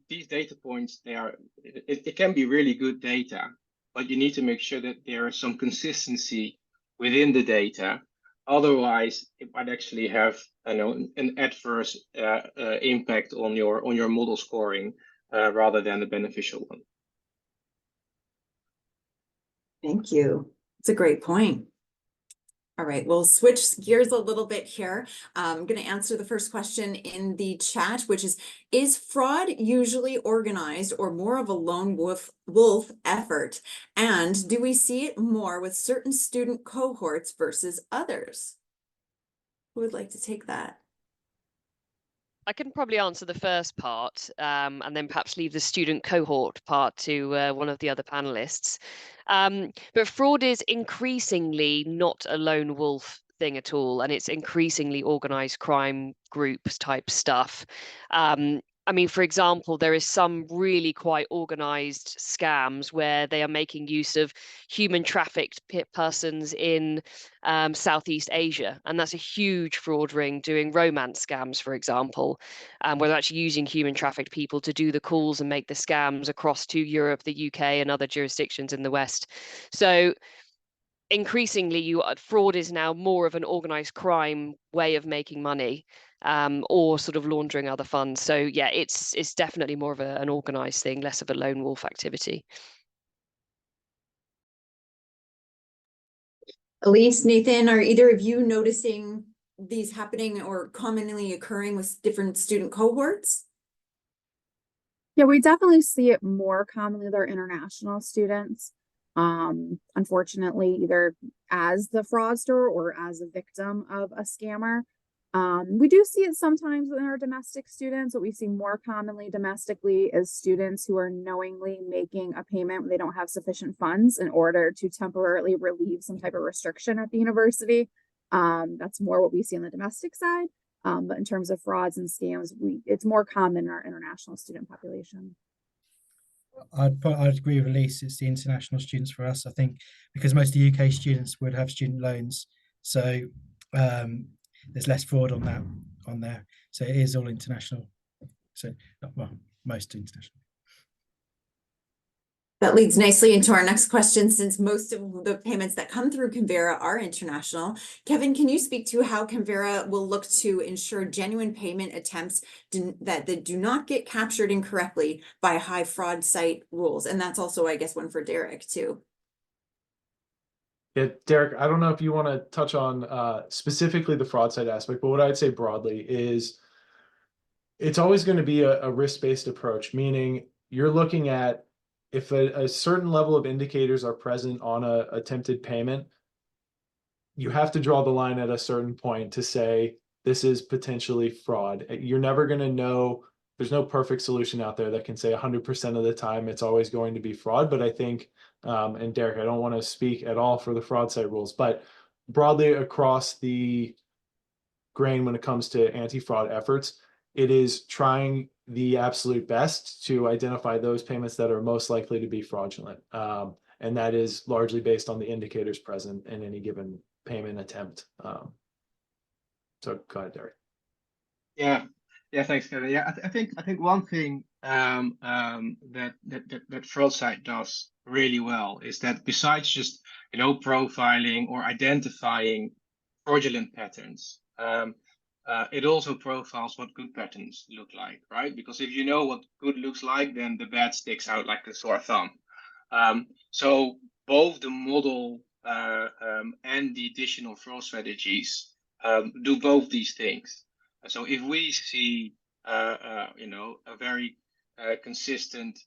these data points, it can be really good data, but you need to make sure that there is some consistency within the data. Otherwise, it might actually have, I know, an adverse impact on your model scoring rather than a beneficial one. Thank you. It's a great point. All right, we'll switch gears a little bit here. I'm going to answer the first question in the chat, which is fraud usually organized or more of a lone wolf effort? And do we see it more with certain student cohorts versus others? Who would like to take that? I can probably answer the first part and then perhaps leave the student cohort part to one of the other panelists. But fraud is increasingly not a lone wolf thing at all, and it's increasingly organized crime groups type stuff. I mean, for example, there is some really quite organized scams where they are making use of human trafficked persons in Southeast Asia. And that's a huge fraud ring doing romance scams, for example, where they're actually using human trafficked people to do the calls and make the scams across to Europe, the UK, and other jurisdictions in the West. So increasingly, fraud is now more of an organized crime way of making money. Or sort of laundering other funds. So yeah, it's definitely more of an organized thing, less of a lone wolf activity. Elise, Nathan, are either of you noticing these happening or commonly occurring with different student cohorts? Yeah, we definitely see it more commonly with our international students. Unfortunately, either as the fraudster or as a victim of a scammer. We do see it sometimes in our domestic students. What we see more commonly domestically is students who are knowingly making a payment when they don't have sufficient funds in order to temporarily relieve some type of restriction at the university. That's more what we see on the domestic side. But in terms of frauds and scams, it's more common in our international student population. I'd agree with Elise. It's the international students for us, I think, because most of the UK students would have student loans. So there's less fraud on there. So it is all international. So, well, most international. That leads nicely into our next question, since most of the payments that come through Convera are international. Kevin, can you speak to how Convera will look to ensure genuine payment attempts that do not get captured incorrectly by high fraud site rules? And that's also, I guess, one for Derek too. Yeah, Derek, I don't know if you want to touch on specifically the fraud side aspect, but what I'd say broadly is it's always going to be a risk-based approach, meaning you're looking at if a certain level of indicators are present on a attempted payment, you have to draw the line at a certain point to say this is potentially fraud. You're never going to know. There's no perfect solution out there that can say 100% of the time it's always going to be fraud. But I think, and Derek, I don't want to speak at all for the fraud side rules, but broadly across the grain when it comes to anti-fraud efforts, it is trying the absolute best to identify those payments that are most likely to be fraudulent. And that is largely based on the indicators present in any given payment attempt. So go ahead, Derek. Yeah, thanks, Kevin. Yeah, I think one thing that FraudSight does really well is that besides just profiling or identifying fraudulent patterns, it also profiles what good patterns look like, right? Because if you know what good looks like, then the bad sticks out like a sore thumb. So both the model and the additional fraud strategies do both these things. So if we see a very consistent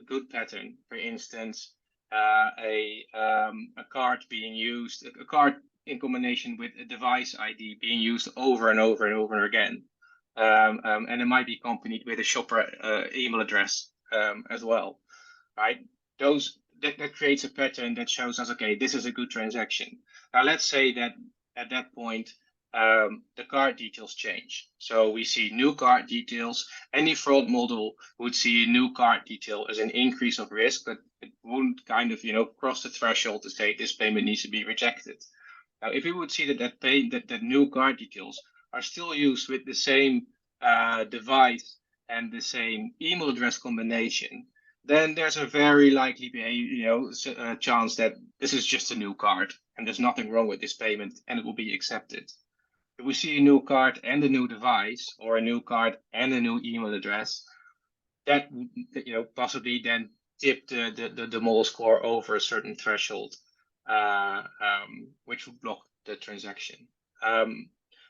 good pattern, for instance, a card being used, a card in combination with a device ID being used over and over and over again, and it might be accompanied with a shopper email address as well, right? That creates a pattern that shows us, okay, this is a good transaction. Now let's say that at that point the card details change. So we see new card details. Any fraud model would see a new card detail as an increase of risk, but it won't kind of cross the threshold to say this payment needs to be rejected. Now, if we would see that new card details are still used with the same device and the same email address combination, then there's a very likely chance that this is just a new card and there's nothing wrong with this payment and it will be accepted. If we see a new card and a new device, or a new card and a new email address, that would possibly then tip the model score over a certain threshold, which would block the transaction.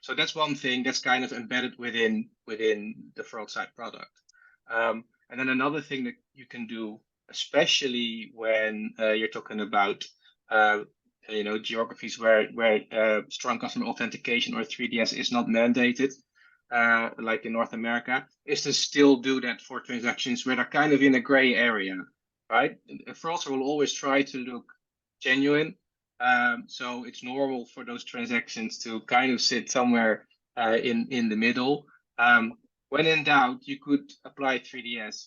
So that's one thing that's kind of embedded within the FraudSight product. And then another thing that you can do, especially when you're talking about geographies where strong customer authentication or 3DS is not mandated, like in North America, is to still do that for transactions where they're kind of in a gray area, right? A fraudster will always try to look genuine, so it's normal for those transactions to kind of sit somewhere in the middle. When in doubt, you could apply 3DS.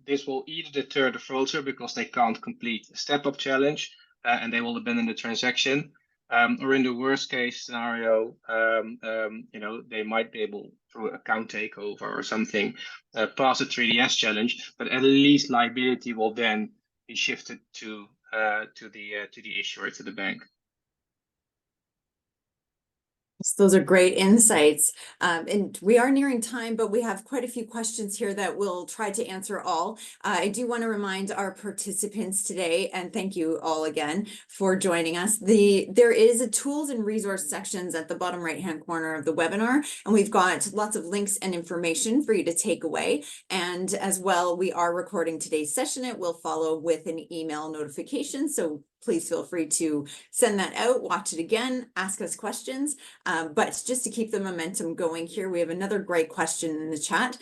This will either deter the fraudster because they can't complete a step-up challenge, and they will abandon the transaction, or in the worst case scenario, they might be able, through account takeover or something, pass a 3DS challenge, but at least liability will then be shifted to the issuer, to the bank. Those are great insights. And we are nearing time, but we have quite a few questions here that we'll try to answer all. I do want to remind our participants today, and thank you all again for joining us. There is a tools and resource sections at the bottom right-hand corner of the webinar, and we've got lots of links and information for you to take away. And as well, we are recording today's session. It will follow with an email notification. So please feel free to send that out, watch it again, ask us questions. But just to keep the momentum going here, we have another great question in the chat.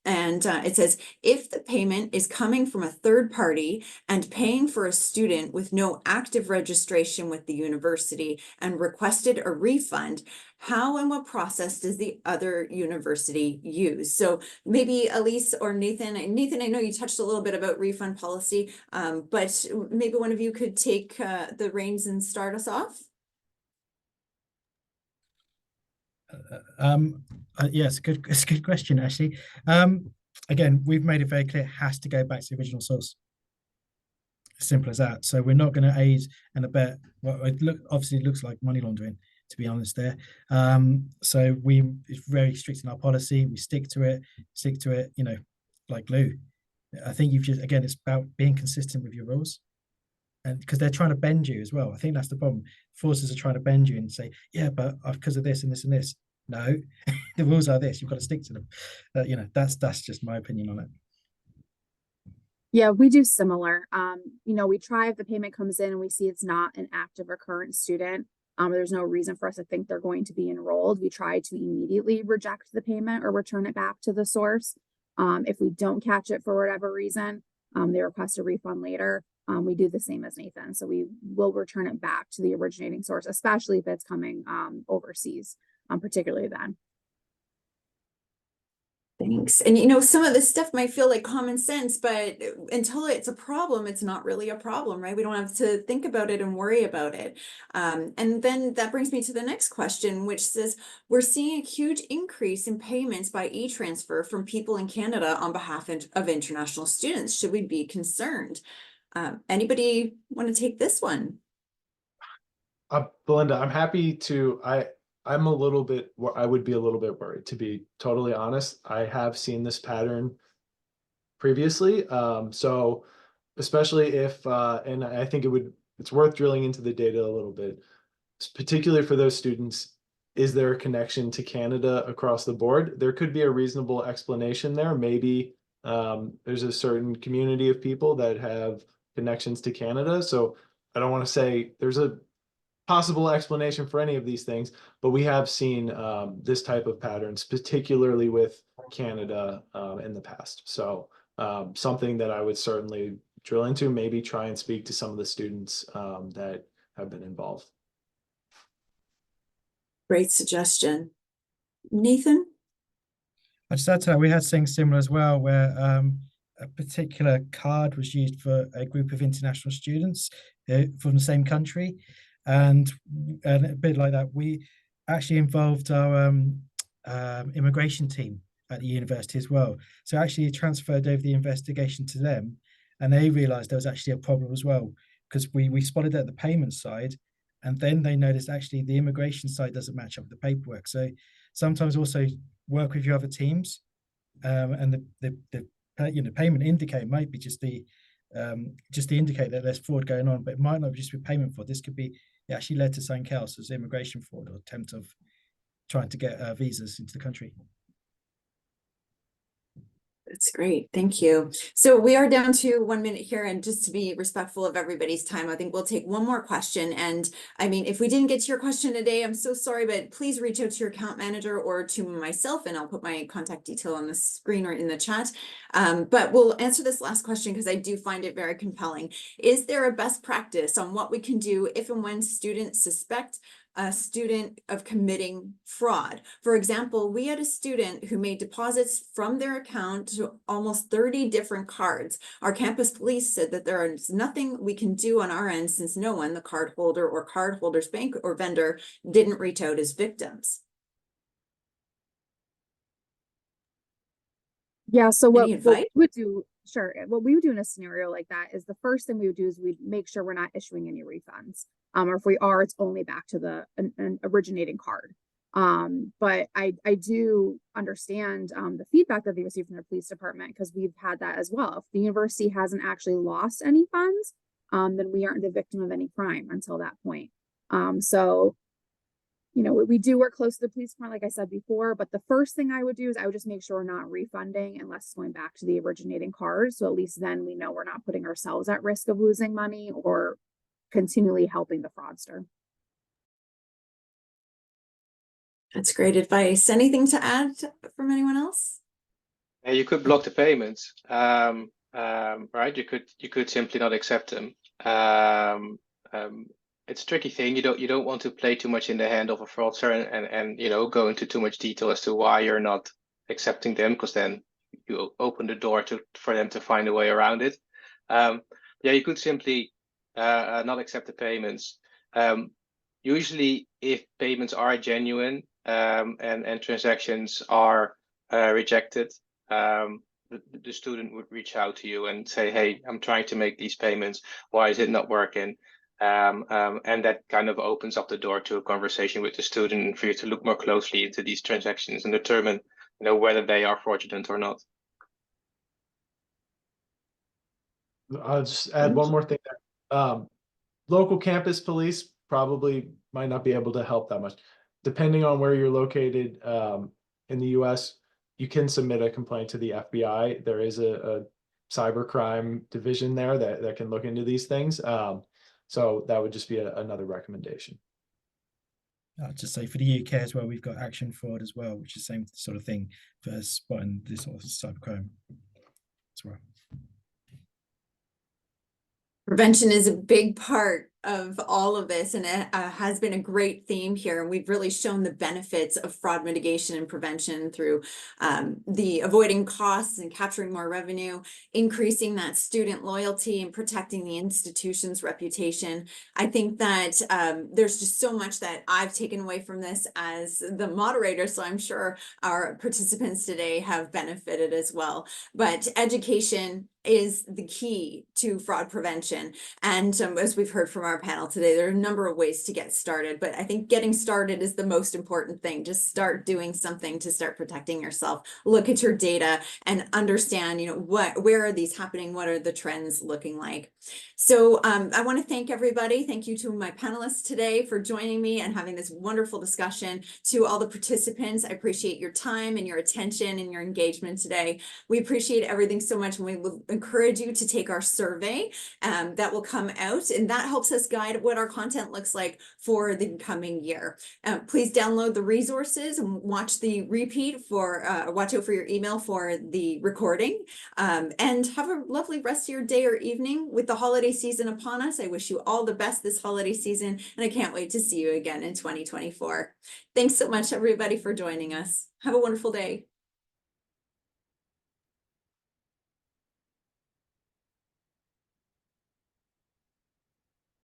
And it says, if the payment is coming from a third party and paying for a student with no active registration with the university and requested a refund, how and what process does the other university use? So maybe Elise or Nathan, I know you touched a little bit about refund policy, but maybe one of you could take the reins and start us off. Yes, it's a good question, actually. Again, we've made it very clear it has to go back to the original source. Simple as that. So we're not going to aid and abet what obviously looks like money laundering, to be honest there. So it's very strict in our policy. We stick to it, like glue. I think it's about being consistent with your rules. and because they're trying to bend you as well. I think that's the problem. Forces are trying to bend you and say, yeah, but because of this and this and this. No, the rules are this. You've got to stick to them. That's just my opinion on it. Yeah, we do similar. We try if the payment comes in and we see it's not an active or current student, there's no reason for us to think they're going to be enrolled. We try to immediately reject the payment or return it back to the source. If we don't catch it for whatever reason, they request a refund later. We do the same as Nathan. So we will return it back to the originating source, especially if it's coming overseas, particularly then. Thanks. And some of this stuff might feel like common sense, but until it's a problem, it's not really a problem, right? We don't have to think about it and worry about it. And then that brings me to the next question, which says, we're seeing a huge increase in payments by e-transfer from people in Canada on behalf of international students. Should we be concerned? Anybody want to take this one? Belinda, I'm happy to. I would be a little bit worried, to be totally honest. I have seen this pattern previously. So especially if, and I think it's worth drilling into the data a little bit, particularly for those students. Is there a connection to Canada across the board? There could be a reasonable explanation there. Maybe there's a certain community of people that have connections to Canada. So I don't want to say there's a possible explanation for any of these things, but we have seen this type of patterns, particularly with Canada in the past. So something that I would certainly drill into, maybe try and speak to some of the students that have been involved. Great suggestion. Nathan? I just add to that, we had something similar as well, where a particular card was used for a group of international students from the same country. And a bit like that, we actually involved our immigration team at the university as well. So actually transferred over the investigation to them, and they realized there was actually a problem as well, because we spotted it at the payment side, and then they noticed actually the immigration side doesn't match up with the paperwork. So sometimes also work with your other teams, and the payment indicator might be just the indicate that there's fraud going on, but it might not just be payment fraud. This could be it actually led to something else, as immigration fraud or attempt of trying to get visas into the country. That's great. Thank you. So we are down to 1 minute here, and just to be respectful of everybody's time, I think we'll take one more question. And I mean, if we didn't get to your question today, I'm so sorry, but please reach out to your account manager or to myself, and I'll put my contact detail on the screen or in the chat. But we'll answer this last question because I do find it very compelling. Is there a best practice on what we can do if and when students suspect a student of committing fraud? For example, we had a student who made deposits from their account to almost 30 different cards. Our campus police said that there is nothing we can do on our end since no one, the card holder or card holder's bank or vendor, didn't reach out as victims. Yeah, so what advice? we would do, sure, what we would do in a scenario like that is the first thing we would do is we'd make sure we're not issuing any refunds. Or if we are, it's only back to an originating card. But I do understand the feedback that they receive from their police department, because we've had that as well. If the university hasn't actually lost any funds, then we aren't the victim of any crime until that point. So we do work close to the police department, like I said before, but the first thing I would do is I would just make sure we're not refunding unless it's going back to the originating card. So at least then we know we're not putting ourselves at risk of losing money or continually helping the fraudster. That's great advice. Anything to add from anyone else? Yeah, you could block the payments, right? You could simply not accept them. It's a tricky thing. You don't want to play too much in the hand of a fraudster and go into too much detail as to why you're not accepting them, because then you open the door for them to find a way around it. Yeah, you could simply not accept the payments. Usually, if payments are genuine and transactions are rejected, the student would reach out to you and say, "Hey, I'm trying to make these payments. Why is it not working?" And that kind of opens up the door to a conversation with the student for you to look more closely into these transactions and determine, whether they are fraudulent or not. I'll just add one more thing there. Local campus police probably might not be able to help that much. Depending on where you're located in the US, you can submit a complaint to the FBI. There is a cybercrime division there that can look into these things. So that would just be another recommendation. I'll just say for the UK as well, we've got Action Fraud as well, which is the same sort of thing for spotting this sort of cybercrime as well. Prevention is a big part of all of this, and it has been a great theme here. And we've really shown the benefits of fraud mitigation and prevention through the avoiding costs and capturing more revenue, increasing that student loyalty and protecting the institution's reputation. I think that there's just so much that I've taken away from this as the moderator, so I'm sure our participants today have benefited as well. But education is the key to fraud prevention. And as we've heard from our panel today, there are a number of ways to get started, but I think getting started is the most important thing. Just start doing something to start protecting yourself. Look at your data and understand, where are these happening? What are the trends looking like? So I want to thank everybody. Thank you to my panelists today for joining me and having this wonderful discussion. To all the participants, I appreciate your time and your attention and your engagement today. We appreciate everything so much, and we will encourage you to take our survey that will come out, and that helps us guide what our content looks like for the coming year. Please download the resources and watch the repeat watch out for your email for the recording, and have a lovely rest of your day or evening. With the holiday season upon us, I wish you all the best this holiday season, and I can't wait to see you again in 2024. Thanks so much, everybody, for joining us. Have a wonderful day.